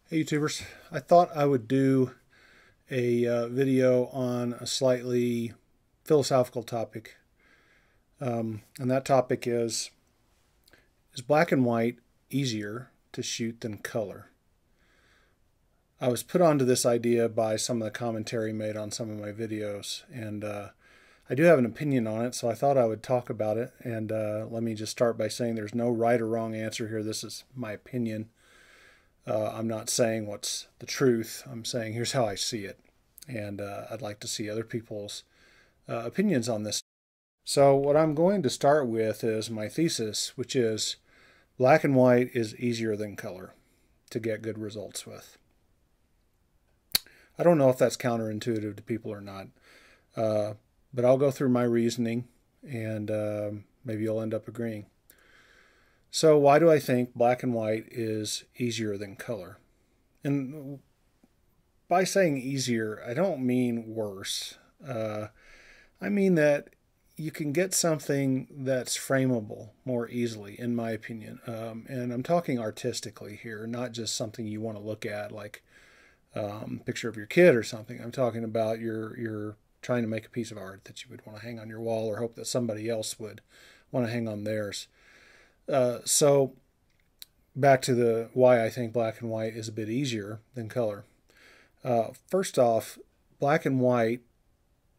Hey YouTubers, I thought I would do a video on a slightly philosophical topic. And that topic is black and white easier to shoot than color? I was put onto this idea by some of the commentary made on some of my videos, and I do have an opinion on it, so I thought I would talk about it. And let me just start by saying there's no right or wrong answer here. This is my opinion. I'm not saying what's the truth. I'm saying here's how I see it. And I'd like to see other people's opinions on this. So, what I'm going to start with is my thesis, which is black and white is easier than color to get good results with. I don't know if that's counterintuitive to people or not, but I'll go through my reasoning and maybe you'll end up agreeing. So why do I think black and white is easier than color? And by saying easier, I don't mean worse. I mean that you can get something that's frameable more easily, in my opinion. And I'm talking artistically here, not just something you want to look at, like picture of your kid or something. I'm talking about you're trying to make a piece of art that you would want to hang on your wall or hope that somebody else would want to hang on theirs. So back to the why I think black and white is a bit easier than color. First off, black and white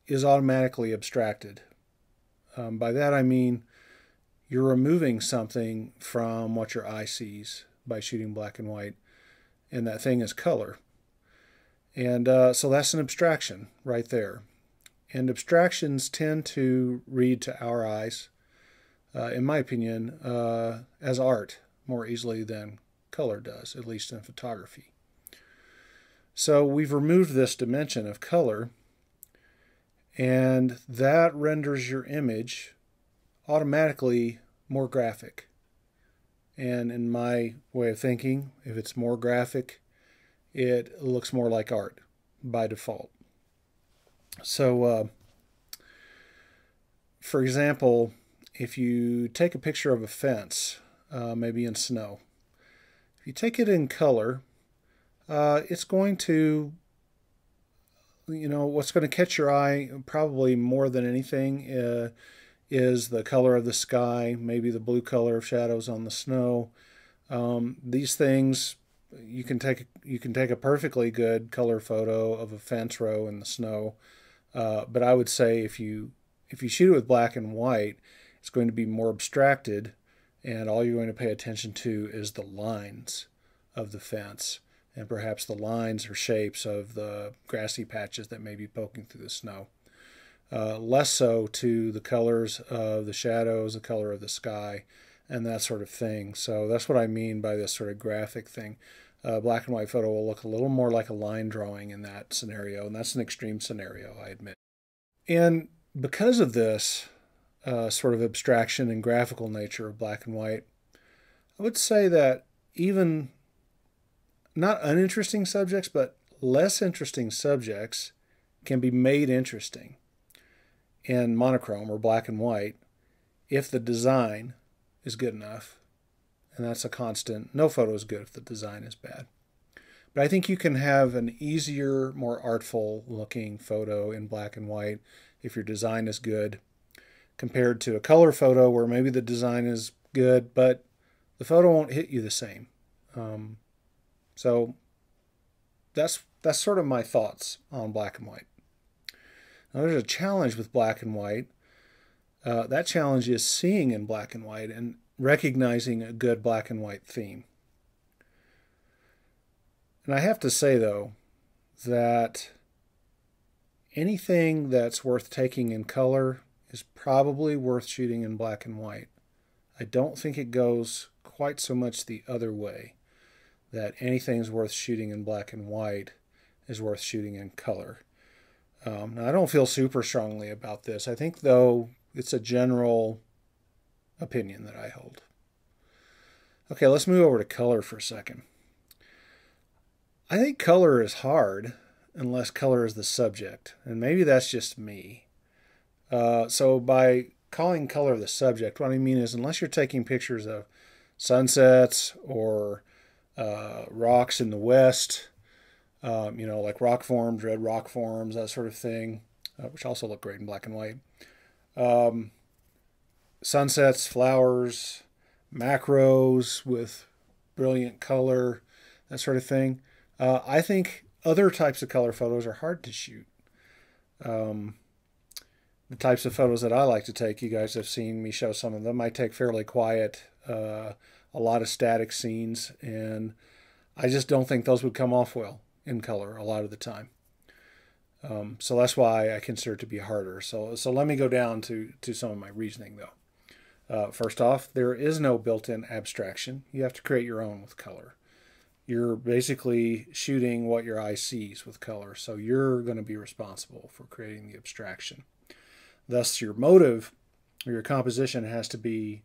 is automatically abstracted. By that I mean you're removing something from what your eye sees by shooting black and white, and that thing is color. And so that's an abstraction right there. And abstractions tend to read to our eyes, in my opinion, as art more easily than color does, at least in photography. So we've removed this dimension of color, and that renders your image automatically more graphic. And in my way of thinking, if it's more graphic, it looks more like art by default. So, for example, if you take a picture of a fence, maybe in snow, if you take it in color, it's going to, what's going to catch your eye probably more than anything is the color of the sky, maybe the blue color of shadows on the snow. These things, you can take a perfectly good color photo of a fence row in the snow, but I would say if you shoot it with black and white, it's going to be more abstracted, and all you're going to pay attention to is the lines of the fence and perhaps the lines or shapes of the grassy patches that may be poking through the snow. Less so to the colors of the shadows, the color of the sky, and that sort of thing. So that's what I mean by this sort of graphic thing. Black and white photo will look a little more like a line drawing in that scenario, and that's an extreme scenario, I admit. And because of this sort of abstraction and graphical nature of black and white, I would say that even not uninteresting subjects, but less interesting subjects can be made interesting in monochrome or black and white if the design is good enough. And that's a constant. No photo is good if the design is bad. But I think you can have an easier, more artful looking photo in black and white if your design is good, compared to a color photo where maybe the design is good, but the photo won't hit you the same. So that's sort of my thoughts on black and white. Now there's a challenge with black and white. That challenge is seeing in black and white and recognizing a good black and white theme. And I have to say, though, that anything that's worth taking in color is probably worth shooting in black and white. I don't think it goes quite so much the other way, that anything's worth shooting in black and white is worth shooting in color. Now, I don't feel super strongly about this. I think, though, it's a general opinion that I hold. Okay, let's move over to color for a second. I think color is hard unless color is the subject, and maybe that's just me. So by calling color the subject, what I mean is unless you're taking pictures of sunsets or rocks in the west, like rock forms, red rock forms, that sort of thing, which also look great in black and white. Um, Sunsets, flowers, macros with brilliant color, that sort of thing. I think other types of color photos are hard to shoot. Um, the types of photos that I like to take, you guys have seen me show some of them. I take fairly quiet, a lot of static scenes, and I just don't think those would come off well in color a lot of the time. So that's why I consider it to be harder. So let me go down to some of my reasoning though. First off, there is no built-in abstraction. You have to create your own with color. You're basically shooting what your eye sees with color, so you're going to be responsible for creating the abstraction. Thus, your motive or your composition has to be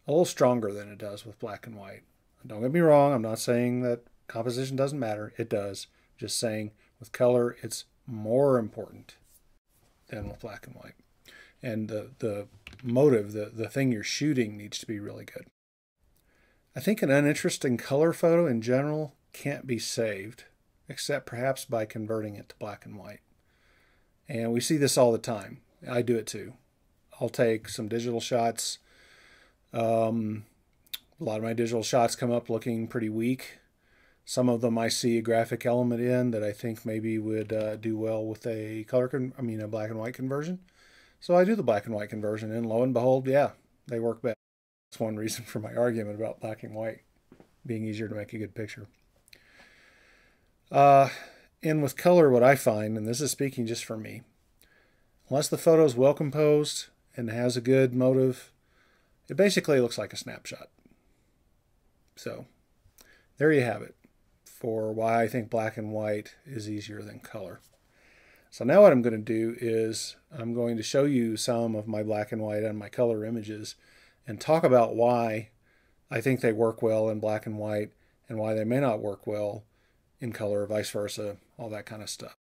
a little stronger than it does with black and white. Don't get me wrong, I'm not saying that composition doesn't matter. It does. I'm just saying with color, it's more important than with black and white. And the motive, the thing you're shooting needs to be really good. I think an uninteresting color photo in general can't be saved, except perhaps by converting it to black and white. And we see this all the time. I do it too. I'll take some digital shots. A lot of my digital shots come up looking pretty weak. Some of them I see a graphic element in that I think maybe would do well with a a black and white conversion. So I do the black and white conversion, and lo and behold, yeah, they work better. That's one reason for my argument about black and white being easier to make a good picture. And with color, what I find, and this is speaking just for me, unless the photo is well composed and has a good motive, it basically looks like a snapshot. So there you have it for why I think black and white is easier than color. So now what I'm going to do is I'm going to show you some of my black and white and my color images and talk about why I think they work well in black and white and why they may not work well in color, or vice versa, all that kind of stuff.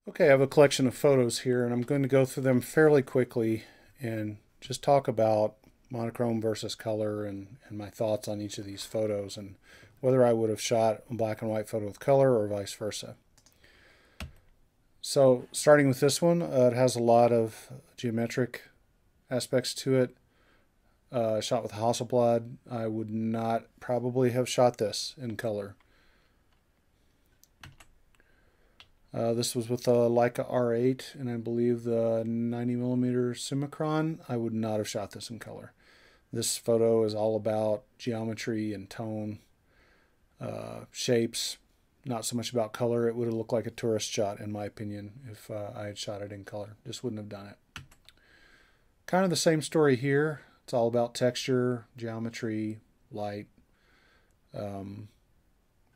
Okay, I have a collection of photos here, and I'm going to go through them fairly quickly and just talk about monochrome versus color and my thoughts on each of these photos and whether I would have shot a black and white photo with color or vice versa. So starting with this one, it has a lot of geometric aspects to it. Shot with Hasselblad. I would not probably have shot this in color. This was with a Leica R8 and I believe the 90mm Summicron. I would not have shot this in color. This photo is all about geometry and tone, shapes, not so much about color. It would have looked like a tourist shot, in my opinion, if I had shot it in color. Just wouldn't have done it. Kind of the same story here. It's all about texture, geometry, light.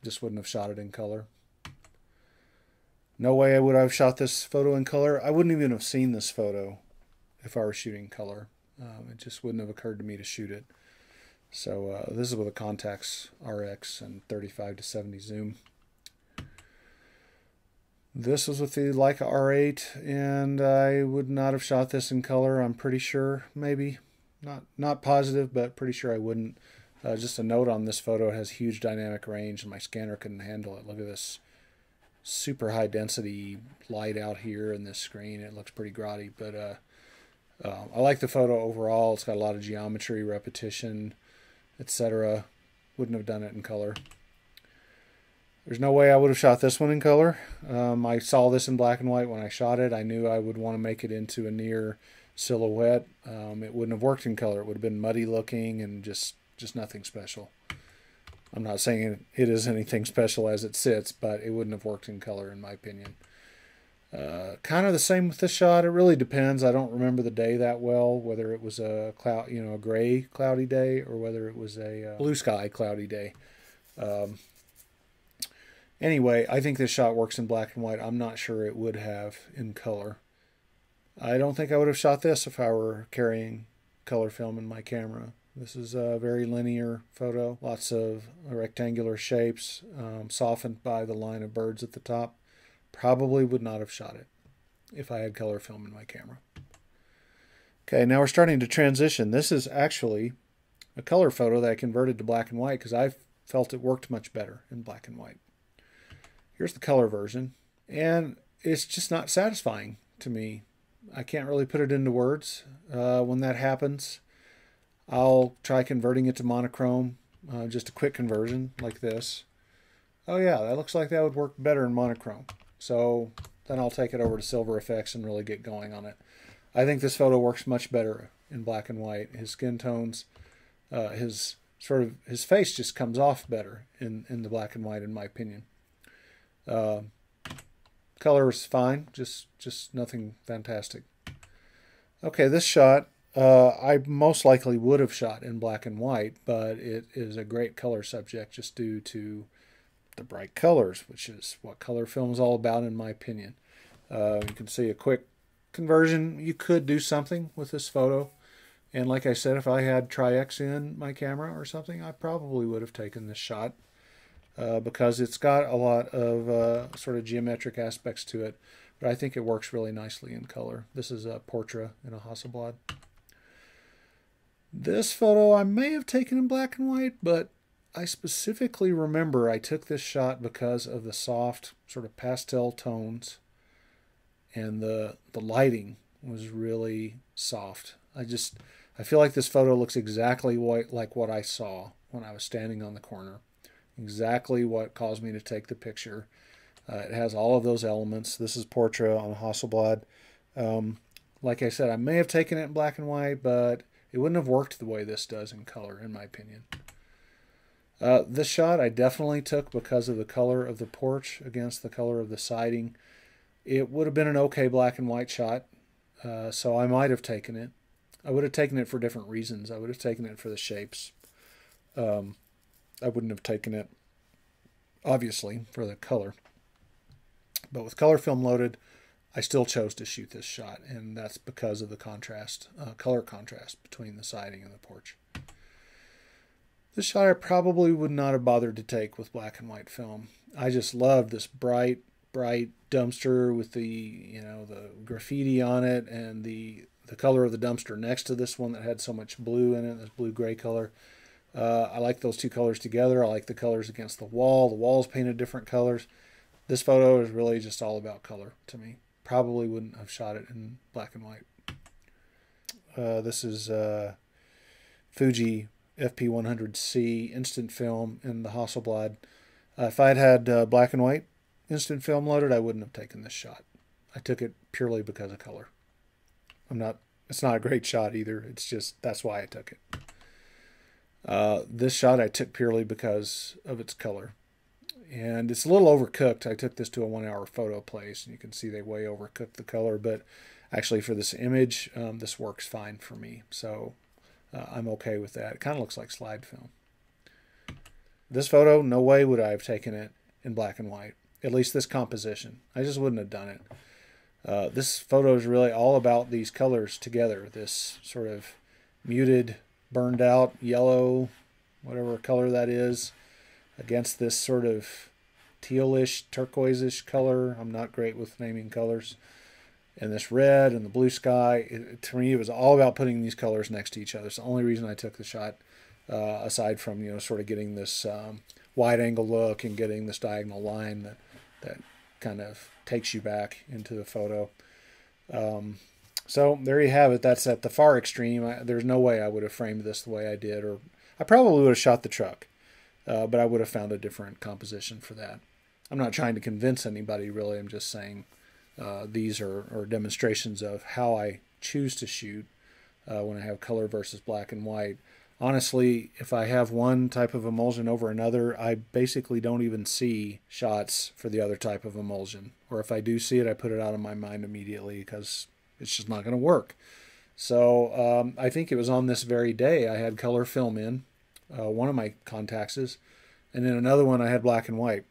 Just wouldn't have shot it in color. No way I would have shot this photo in color. I wouldn't even have seen this photo if I were shooting color. It just wouldn't have occurred to me to shoot it. So this is with a Contax RX and 35 to 70 zoom. This was with the Leica R8, and I would not have shot this in color. I'm pretty sure, maybe not positive, but pretty sure I wouldn't. Just a note on this photo: it has huge dynamic range, and my scanner couldn't handle it. Look at this super high density light out here in this screen. It looks pretty grotty, but I like the photo overall. It's got a lot of geometry, repetition, etc. Wouldn't have done it in color. There's no way I would have shot this one in color. I saw this in black and white when I shot it. I knew I would want to make it into a near silhouette. It wouldn't have worked in color. It would have been muddy looking and just nothing special. I'm not saying it is anything special as it sits, but it wouldn't have worked in color in my opinion. Kind of the same with this shot. It really depends. I don't remember the day that well, whether it was a cloud, a gray cloudy day, or whether it was a blue sky cloudy day. Anyway, I think this shot works in black and white. I'm not sure it would have in color. I don't think I would have shot this if I were carrying color film in my camera. This is a very linear photo. Lots of rectangular shapes, softened by the line of birds at the top. Probably would not have shot it if I had color film in my camera. Okay, now we're starting to transition. This is actually a color photo that I converted to black and white because I felt it worked much better in black and white. Here's the color version, and it's just not satisfying to me. I can't really put it into words. When that happens, I'll try converting it to monochrome, just a quick conversion like this. Oh yeah, that looks like that would work better in monochrome. So then I'll take it over to Silver Effects and really get going on it. I think this photo works much better in black and white. His skin tones, his face just comes off better in the black and white, in my opinion. Color is fine, just nothing fantastic. Okay, this shot I most likely would have shot in black and white, but it is a great color subject just due to the bright colors, which is what color film is all about, in my opinion. You can see a quick conversion. You could do something with this photo, and like I said, if I had Tri-X in my camera or something, I probably would have taken this shot because it's got a lot of sort of geometric aspects to it, but I think it works really nicely in color. This is a Portra in a Hasselblad. This photo I may have taken in black and white, but I specifically remember I took this shot because of the soft sort of pastel tones, and the lighting was really soft. I feel like this photo looks exactly like what I saw when I was standing on the corner. Exactly what caused me to take the picture. It has all of those elements. This is Portra on Hasselblad. Like I said, I may have taken it in black and white, but it wouldn't have worked the way this does in color, in my opinion. This shot I definitely took because of the color of the porch against the color of the siding. It would have been an okay black and white shot, so I might have taken it. I would have taken it for different reasons. I would have taken it for the shapes. I wouldn't have taken it, obviously, for the color. But with color film loaded, I still chose to shoot this shot, and that's because of the contrast, color contrast between the siding and the porch. This shot I probably would not have bothered to take with black and white film. I just love this bright dumpster with the the graffiti on it, and the color of the dumpster next to this one that had so much blue in it, this blue-gray color. I like those two colors together. I like the colors against the wall. The wall's painted different colors. This photo is really just all about color to me. Probably wouldn't have shot it in black and white. This is Fuji FP100C instant film in the Hasselblad. If I'd had black and white instant film loaded, I wouldn't have taken this shot. I took it purely because of color. It's not a great shot either. It's just, that's why I took it. This shot I took purely because of its color. And it's a little overcooked. I took this to a 1-hour photo place, and you can see they way overcooked the color, but actually for this image, this works fine for me. So I'm okay with that. It kind of looks like slide film. This photo, no way would I have taken it in black and white. At least this composition. I just wouldn't have done it. This photo is really all about these colors together. This sort of muted, burned out yellow, whatever color that is, against this sort of tealish, turquoise-ish color. I'm not great with naming colors. And this red and the blue sky. To me, it was all about putting these colors next to each other. It's the only reason I took the shot, aside from sort of getting this wide-angle look and getting this diagonal line that kind of takes you back into the photo. So there you have it. That's at the far extreme. There's no way I would have framed this the way I did, or I probably would have shot the truck, but I would have found a different composition for that. I'm not trying to convince anybody, really. I'm just saying these are demonstrations of how I choose to shoot when I have color versus black and white. Honestly, if I have one type of emulsion over another, I basically don't even see shots for the other type of emulsion. Or if I do see it, I put it out of my mind immediately because it's just not going to work. So I think it was on this very day I had color film in, one of my contacts, and then another one I had black and white.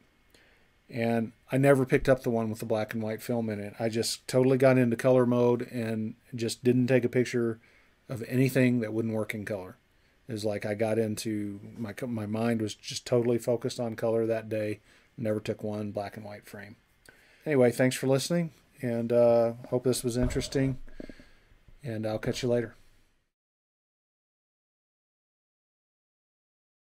And I never picked up the one with the black and white film in it. I just totally got into color mode and just didn't take a picture of anything that wouldn't work in color. It was like I got into, my mind was just totally focused on color that day. Never took one black and white frame. Anyway, thanks for listening, and hope this was interesting, and I'll catch you later.